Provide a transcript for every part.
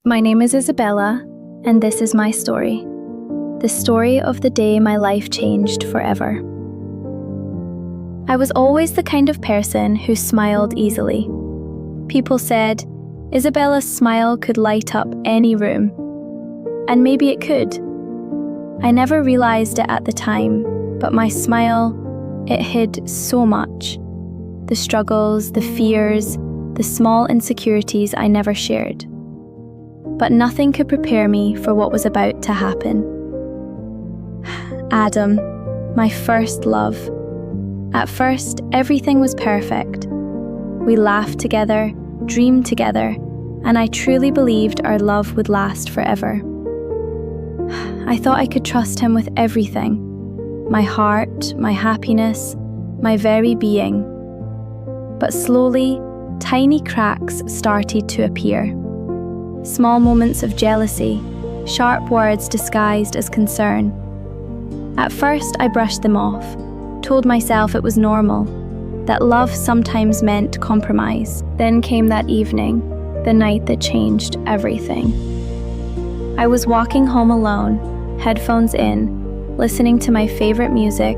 My name is Izabella, and this is my story. The story of the day my life changed forever. I was always the kind of person who smiled easily. People said, Isabella's smile could light up any room. And maybe it could. I never realized it at the time, but my smile, it hid so much. The struggles, the fears, the small insecurities I never shared. But nothing could prepare me for what was about to happen. Adam, my first love. At first, everything was perfect. We laughed together, dreamed together, and I truly believed our love would last forever. I thought I could trust him with everything. My heart, my happiness, my very being. But slowly, tiny cracks started to appear. Small moments of jealousy, sharp words disguised as concern. At first, I brushed them off, told myself it was normal, that love sometimes meant compromise. Then came that evening, the night that changed everything. I was walking home alone, headphones in, listening to my favorite music,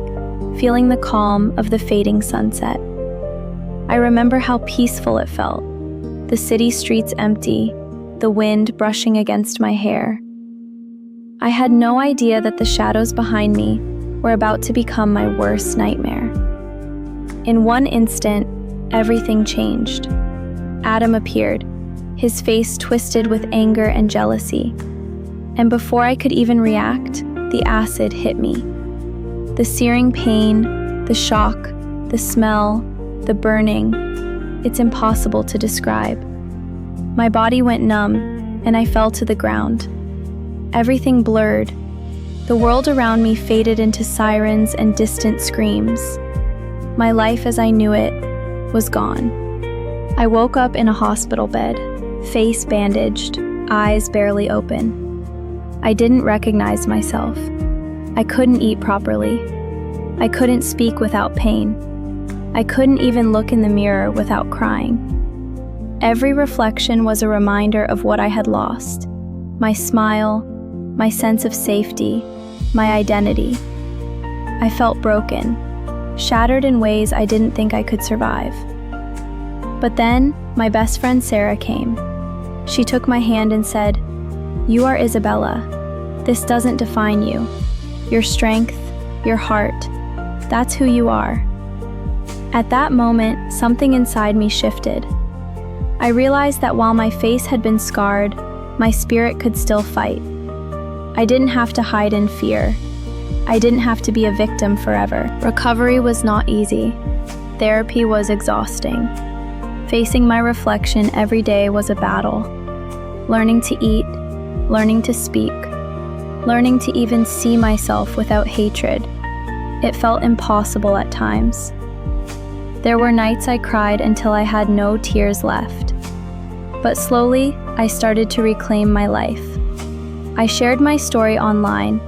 feeling the calm of the fading sunset. I remember how peaceful it felt, the city streets empty, the wind brushing against my hair. I had no idea that the shadows behind me were about to become my worst nightmare. In one instant, everything changed. Adam appeared, his face twisted with anger and jealousy. And before I could even react, the acid hit me. The searing pain, the shock, the smell, the burning, it's impossible to describe. My body went numb, and I fell to the ground. Everything blurred. The world around me faded into sirens and distant screams. My life as I knew it was gone. I woke up in a hospital bed, face bandaged, eyes barely open. I didn't recognize myself. I couldn't eat properly. I couldn't speak without pain. I couldn't even look in the mirror without crying. Every reflection was a reminder of what I had lost. My smile, my sense of safety, my identity. I felt broken, shattered in ways I didn't think I could survive. But then, my best friend Sarah came. She took my hand and said, "You are Izabella. This doesn't define you. Your strength, your heart, that's who you are." At that moment, something inside me shifted. I realized that while my face had been scarred, my spirit could still fight. I didn't have to hide in fear. I didn't have to be a victim forever. Recovery was not easy. Therapy was exhausting. Facing my reflection every day was a battle. Learning to eat, learning to speak, learning to even see myself without hatred. It felt impossible at times. There were nights I cried until I had no tears left. But slowly, I started to reclaim my life. I shared my story online,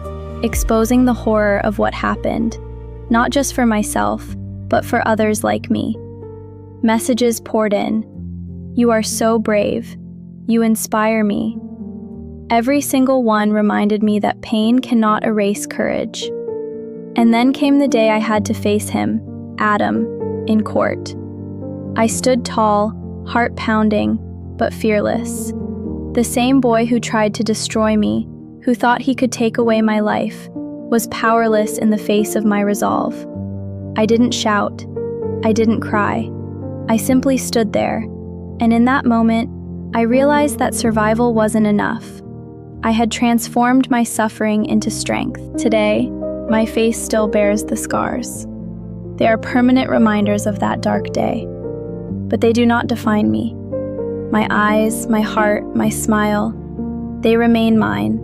exposing the horror of what happened, not just for myself, but for others like me. Messages poured in. "You are so brave. You inspire me." Every single one reminded me that pain cannot erase courage. And then came the day I had to face him, Adam, in court. I stood tall, heart pounding, but fearless. The same boy who tried to destroy me, who thought he could take away my life, was powerless in the face of my resolve. I didn't shout. I didn't cry. I simply stood there, and in that moment, I realized that survival wasn't enough. I had transformed my suffering into strength. Today, my face still bears the scars. They are permanent reminders of that dark day, but they do not define me. My eyes, my heart, my smile, they remain mine,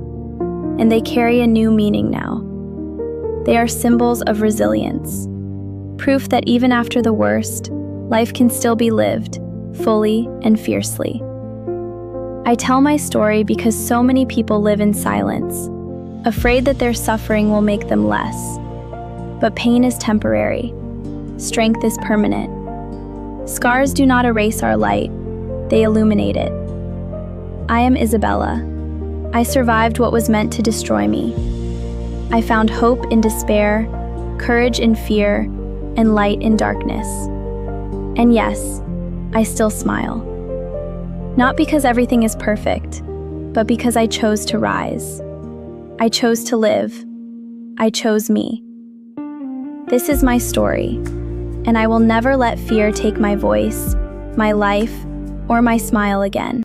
and they carry a new meaning now. They are symbols of resilience, proof that even after the worst, life can still be lived, fully and fiercely. I tell my story because so many people live in silence, afraid that their suffering will make them less. But pain is temporary. Strength is permanent. Scars do not erase our light, they illuminate it. I am Izabella. I survived what was meant to destroy me. I found hope in despair, courage in fear, and light in darkness. And yes, I still smile. Not because everything is perfect, but because I chose to rise. I chose to live. I chose me. This is my story, and I will never let fear take my voice, my life, or my smile again.